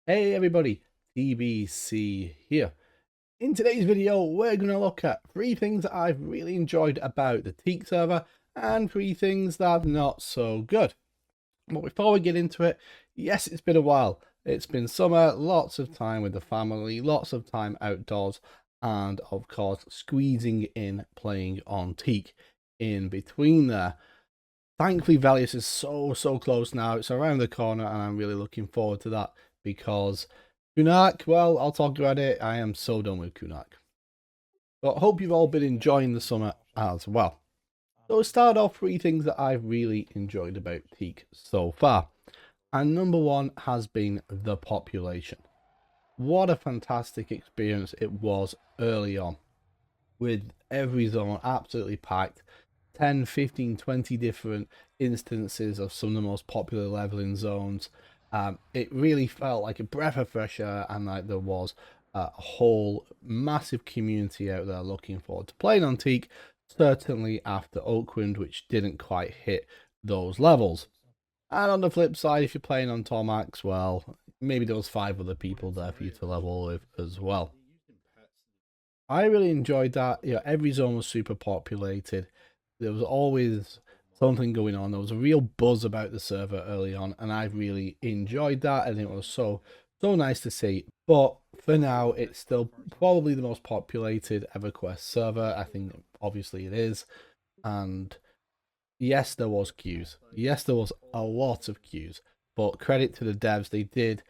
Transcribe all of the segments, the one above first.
Hey everybody, TBC here. In today's video, we're going to look at 3 things that I've really enjoyed about the Teek server and 3 things that are not so good. But before we get into it, yes, it's been a while. It's been summer, lots of time with the family, lots of time outdoors, and of course, squeezing in playing on Teek in between there. Thankfully, Valius is so close now. It's around the corner, and I'm really looking forward to that because Kunark, well, I'll talk about it. I am so done with Kunak. But hope you've all been enjoying the summer as well. So we'll start off 3 things that I've really enjoyed about Teak so far. And number 1 has been the population. What a fantastic experience it was early on, with every zone absolutely packed. 10, 15, 20 different instances of some of the most popular leveling zones. It really felt like a breath of fresh air, and like there was a whole massive community out there looking forward to playing on Teak, certainly after Oakwind, which didn't quite hit those levels. And on the flip side, if you're playing on Tormax, well, maybe there was 5 other people there for you to level with as well. I really enjoyed that. Every zone was super populated. There was always something going on. There was a real buzz about the server early on, and I really enjoyed that, and it was so nice to see. But for now, it's still probably the most populated EverQuest server. I think obviously it is. And yes, there was queues. Yes, there was a lot of queues. But credit to the devs, they did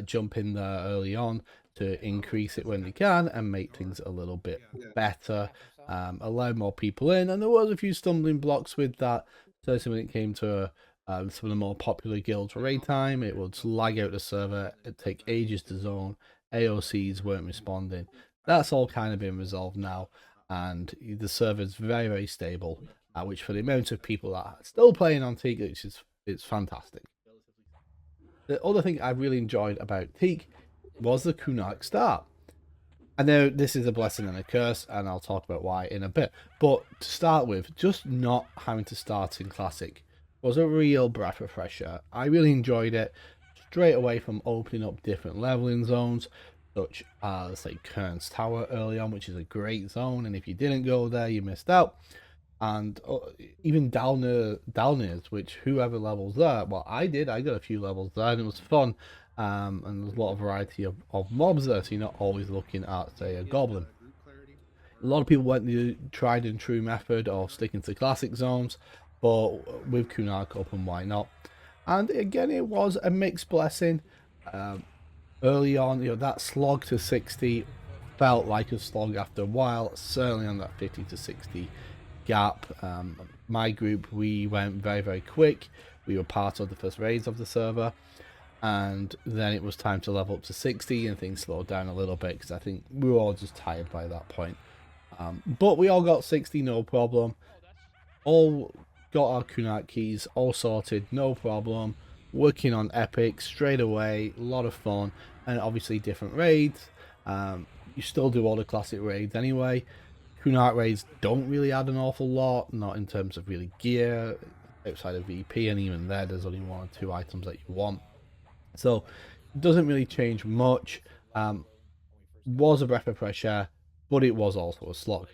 jump in there early on to increase it when they can and make things a little bit better, allow more people in. And there was a few stumbling blocks with that. Certainly when it came to some of the more popular guilds raid time, it would lag out the server, it'd take ages to zone, AOCs weren't responding. That's all kind of been resolved now, and the server's very stable, which for the amount of people that are still playing on Teak, it's fantastic. The other thing I really enjoyed about Teak was the Kunark start. I know this is a blessing and a curse, and I'll talk about why in a bit. But to start with, just not having to start in Classic was a real breath of fresh air. I really enjoyed it straight away from opening up different leveling zones, such as, say, Kern's Tower early on, which is a great zone, and if you didn't go there, you missed out. And even Dalners, which whoever levels there, well, I did. I got a few levels there, and it was fun. And there's a lot of variety of mobs there, so you're not always looking at, say, a goblin. A lot of people went the tried and true method of sticking to classic zones, but with Kunark open, why not? And again, it was a mixed blessing. Early on, that slog to 60 felt like a slog after a while, certainly on that 50 to 60 gap. My group, we went very quick. We were part of the first raids of the server, and then it was time to level up to 60, and things slowed down a little bit because I think we were all just tired by that point. But we all got 60, no problem. All got our Kunak keys, all sorted, no problem. Working on Epic straight away, a lot of fun, and obviously different raids. You still do all the classic raids anyway. Kunark raids don't really add an awful lot, not in terms of really gear, outside of VP, and even there's only 1 or 2 items that you want. So it doesn't really change much. Was a breath of fresh air, but it was also a slog.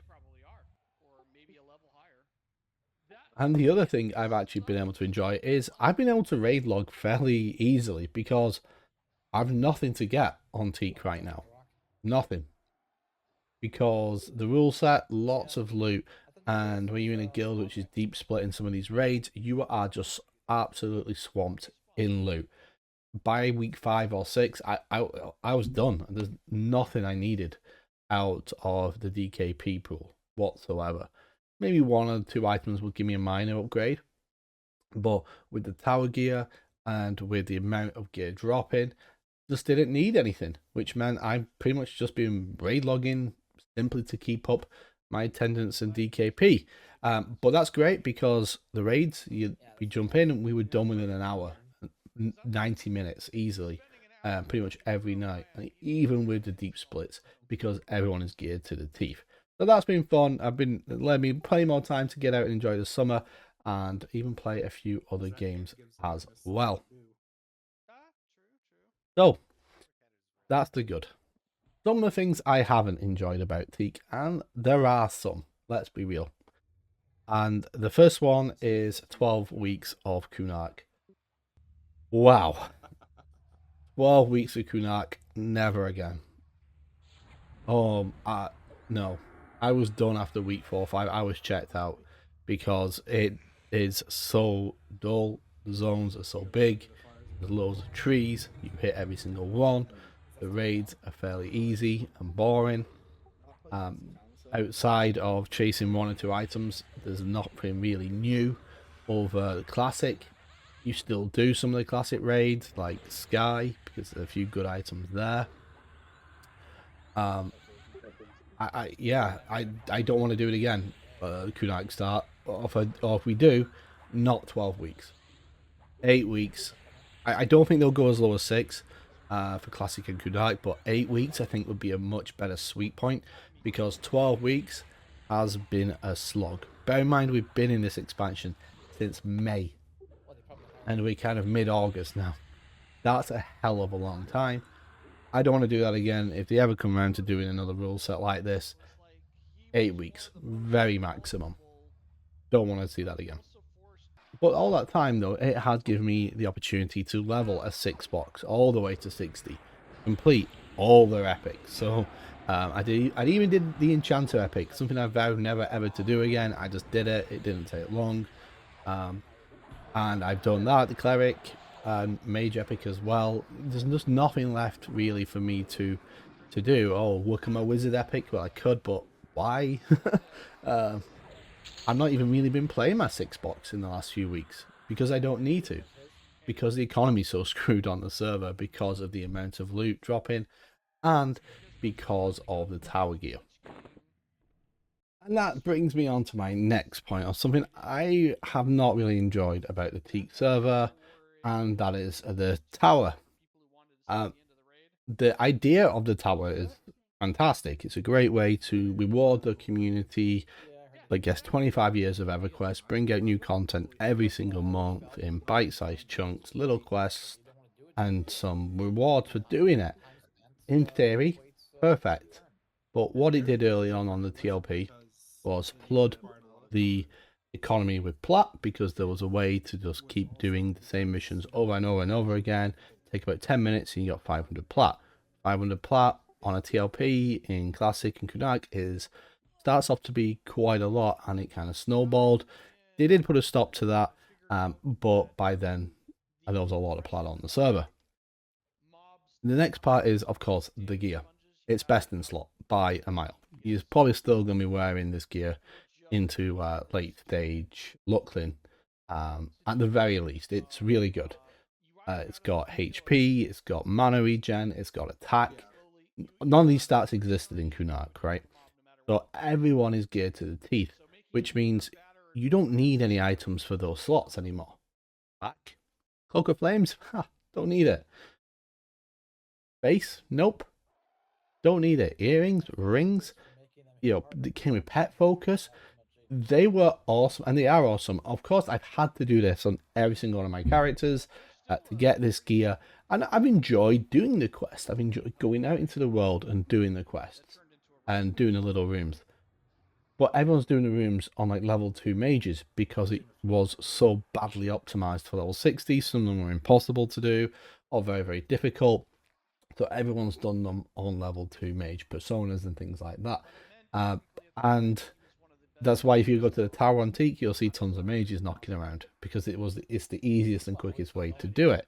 And the other thing I've actually been able to enjoy is I've been able to raid log fairly easily because I've nothing to get on Teak right now. Nothing. Because the rule set, lots of loot, and when you're in a guild which is deep split in some of these raids, you are just absolutely swamped in loot. By week 5 or 6, I was done. There's nothing I needed out of the DKP pool whatsoever. Maybe 1 or 2 items would give me a minor upgrade, but with the tower gear and with the amount of gear dropping, just didn't need anything, which meant I've pretty much just been raid logging simply to keep up my attendance in DKP. But that's great because the raids, we jump in and we were done within an hour, 90 minutes easily, pretty much every night, even with the deep splits, because everyone is geared to the teeth. So that's been fun. I've been letting me plenty more time to get out and enjoy the summer, and even play a few other games as well. So That's the good. Some of the things I haven't enjoyed about Teek, and there are some, let's be real. And the first one is 12 weeks of Kunark. Wow. 12 weeks of Kunak, never again. No. I was done after week 4 or 5. I was checked out because it is so dull. The zones are so big. There's loads of trees. You hit every single one. The raids are fairly easy and boring. Outside of chasing 1 or 2 items, there's nothing really new over the classic. You still do some of the classic raids like Sky because there's a few good items there. I don't want to do it again. Kunak start, or if we do, not 12 weeks, 8 weeks. I don't think they'll go as low as 6 for classic and Kunak, but 8 weeks I think would be a much better sweet point because 12 weeks has been a slog. Bear in mind we've been in this expansion since May, and we're kind of mid-August now. That's a hell of a long time. I don't want to do that again. If they ever come around to doing another rule set like this, 8 weeks, very maximum. Don't want to see that again. But all that time, though, it had given me the opportunity to level a 6 box all the way to 60, complete all their epics. So I even did the Enchanter epic, something I vowed never ever to do again. I just did it. It didn't take long. And I've done that, the Cleric, and Mage epic as well. There's just nothing left really for me to do. Oh, work on my Wizard epic. Well, I could, but why? I've not even really been playing my 6 box in the last few weeks because I don't need to, because the economy's so screwed on the server because of the amount of loot dropping and because of the tower gear. And that brings me on to my next point, or something I have not really enjoyed about the Teek server, and that is the tower. The idea of the tower is fantastic. It's a great way to reward the community. I guess 25 years of EverQuest, bring out new content every single month in bite-sized chunks, little quests, and some reward for doing it. In theory, perfect. But what it did early on the TLP was flood the economy with plat, because there was a way to just keep doing the same missions over and over and over again. Take about 10 minutes and you got 500 plat. 500 plat on a TLP in Classic and Kunak starts off to be quite a lot, and it kind of snowballed. They did put a stop to that, but by then there was a lot of plat on the server. The next part is, of course, the gear. It's best in slot by a mile. You're probably still going to be wearing this gear into late stage Lucklin. At the very least, it's really good. It's got HP, it's got mana regen, it's got attack. None of these stats existed in Kunark, right? So everyone is geared to the teeth, which means you don't need any items for those slots anymore. Back. Cloak of Flames? Ha, don't need it. Base? Nope. Don't need it. Earrings? Rings? You know, they came with pet focus. They were awesome, and they are awesome. Of course, I've had to do this on every single one of my characters to get this gear, and I've enjoyed doing the quest. I've enjoyed going out into the world and doing the quests and doing the little rooms. But everyone's doing the rooms on like level 2 mages because it was so badly optimized for level 60. Some of them were impossible to do or very, very difficult. So everyone's done them on level 2 mage personas and things like that. And that's why if you go to the tower on Teek, you'll see tons of mages knocking around, because it's the easiest and quickest way to do it.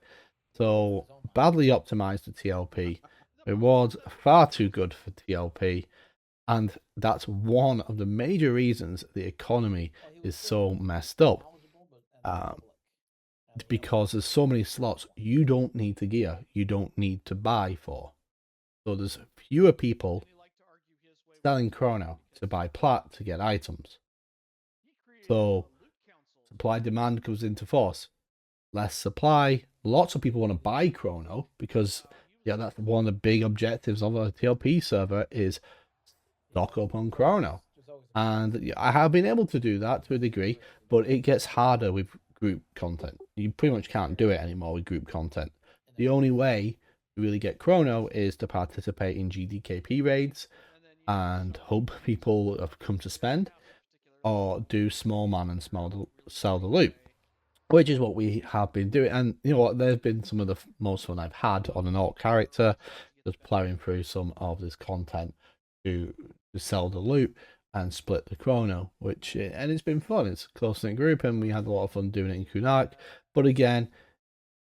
So badly optimized for TLP. Rewards far too good for TLP. And that's one of the major reasons the economy is so messed up. Because there's so many slots you don't need to gear, you don't need to buy for. So there's fewer people selling chrono to buy plat to get items. So supply demand comes into force. Less supply. Lots of people want to buy chrono because that's one of the big objectives of a TLP server is stock up on chrono. And I have been able to do that to a degree, but it gets harder with group content. You pretty much can't do it anymore with group content. The only way to really get chrono is to participate in GDKP raids and hope people have come to spend, or do small man and sell the loot, which is what we have been doing. And you know what, there's been some of the most fun I've had on an alt character, just plowing through some of this content to sell the loot and split the chrono, and it's been fun. It's a close-knit group and we had a lot of fun doing it in Kunak. But again,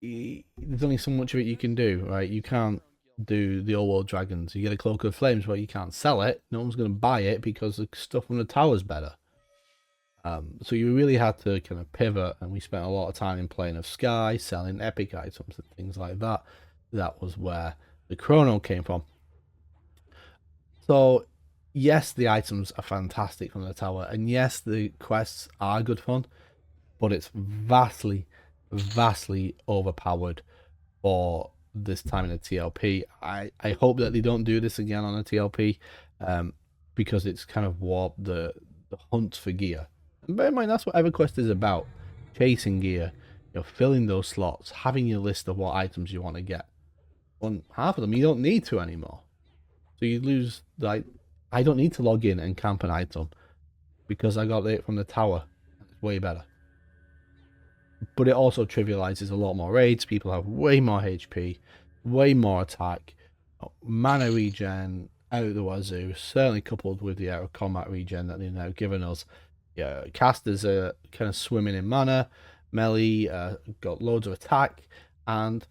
there's only so much of it you can do, right? You can't do the old world dragons. You get a cloak of flames where you can't sell it. No one's going to buy it because the stuff from the tower's better. So you really had to kind of pivot, and we spent a lot of time in Plane of Sky selling epic items and things like that. That was where the chrono came from. So yes, the items are fantastic from the tower, and yes, the quests are good fun, but it's vastly overpowered for this time in a TLP. I hope that they don't do this again on a TLP, because it's kind of warped the hunt for gear. And bear in mind, that's what EverQuest is about: chasing gear, filling those slots, having your list of what items you want to get. On half of them you don't need to anymore, so you lose. Like, I don't need to log in and camp an item because I got it from the tower. It's way better. But it also trivializes a lot more raids. People have way more HP, way more attack, mana regen out of the wazoo, certainly coupled with the combat regen that they've now given us. Yeah, casters are kind of swimming in mana. Melee got loads of attack and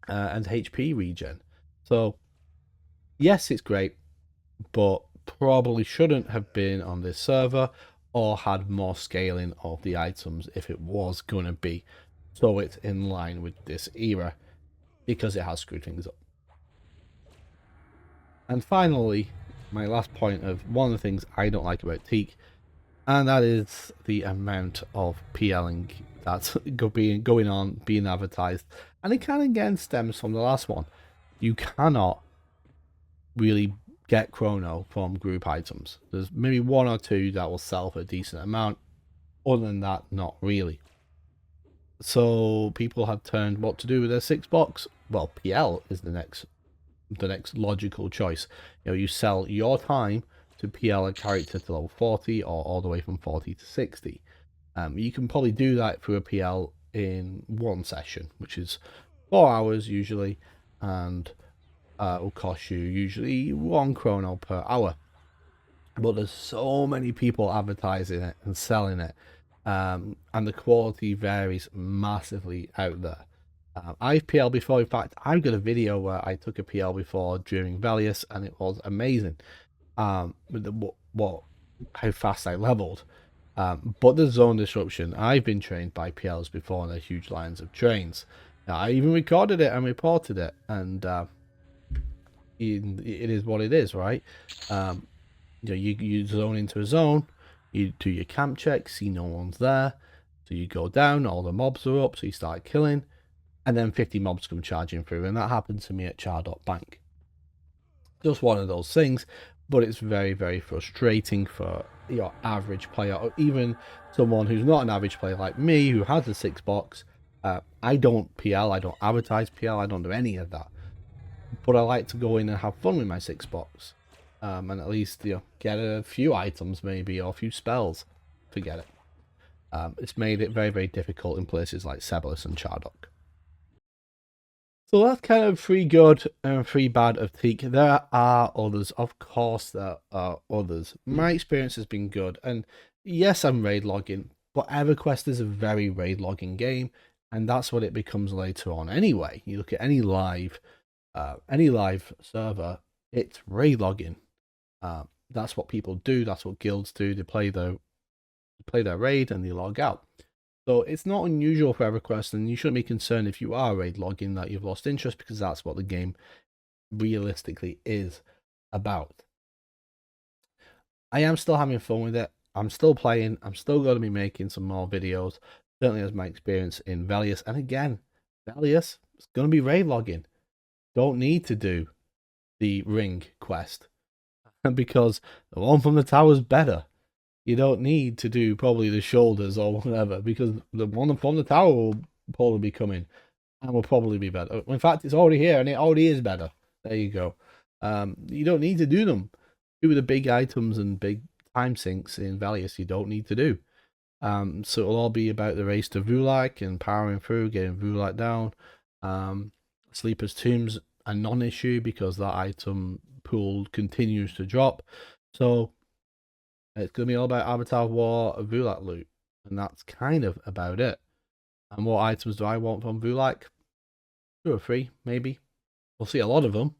HP regen. So yes, it's great, but probably shouldn't have been on this server, or had more scaling of the items if it was going to be, so it's in line with this era, because it has screwed things up. And finally, my last point of one of the things I don't like about Teek, and that is the amount of PLing that's going on, being advertised. And it kind of again stems from the last one. You cannot really get chrono from group items. There's maybe one or two that will sell for a decent amount. Other than that, not really. So people have turned what to do with their 6-box. Well, PL is the next logical choice. You sell your time to PL a character to level 40, or all the way from 40 to 60. You can probably do that through a PL in one session, which is 4 hours usually, and will cost you usually 1 chrono per hour. But there's so many people advertising it and selling it, and the quality varies massively out there. I've PL before. In fact, I've got a video where I took a PL before during Valius, and it was amazing. With how fast I leveled. But the zone disruption, I've been trained by PLs before in the huge lines of trains. Now, I even recorded it and reported it, and it is what it is, right? You zone into a zone, you do your camp check, see no one's there, so you go down, all the mobs are up, so you start killing, and then 50 mobs come charging through, and that happened to me at Chardot Bank. Just one of those things, but it's very frustrating for your average player, or even someone who's not an average player like me, who has a 6-box. I don't PL, I don't advertise PL, I don't do any of that. But I like to go in and have fun with my 6-box. And at least get a few items maybe, or a few spells. Forget it. It's made it very difficult in places like Sebelis and Chardok. So that's kind of 3 good and 3 bad of Teek. There are others, of course there are others. My experience has been good, and yes, I'm raid logging, but EverQuest is a very raid logging game, and that's what it becomes later on anyway. You look at any live server, it's raid logging. That's what people do, that's what guilds do. They play their raid and they log out. So it's not unusual for EverQuest, and you shouldn't be concerned if you are raid logging that you've lost interest, because that's what the game realistically is about. I am still having fun with it. I'm still playing. I'm still going to be making some more videos, certainly as my experience in Valius. And again, Valius is going to be raid logging. Don't need to do the ring quest because the one from the tower is better. You don't need to do probably the shoulders or whatever, because the one from the tower will probably be coming. and will probably be better. In fact, it's already here and it already is better. There you go. You don't need to do them. Do the big items and big time sinks in Valius. You don't need to do. So it'll all be about the race to Vulak and powering through, getting Vulak down. Sleeper's Tomb's a non-issue because that item pool continues to drop. So it's going to be all about Avatar War, Vulak loot, and that's kind of about it. And what items do I want from Vulak? 2 or 3, maybe. We'll see a lot of them,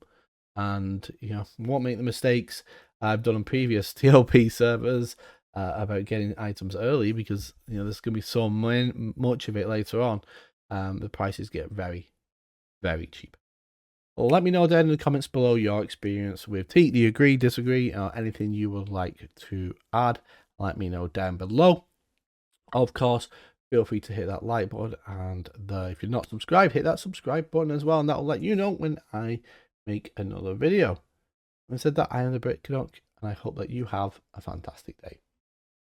and won't make the mistakes I've done on previous TLP servers about getting items early, because there's going to be so much of it later on. The prices get very, very cheap. Well, let me know down in the comments below your experience with Teek. Do you agree, disagree, or anything you would like to add? Let me know down below. Of course, feel free to hit that like button, and if you're not subscribed, hit that subscribe button as well, and that will let you know when I make another video. Having said that, I am the Kunak, and I hope that you have a fantastic day.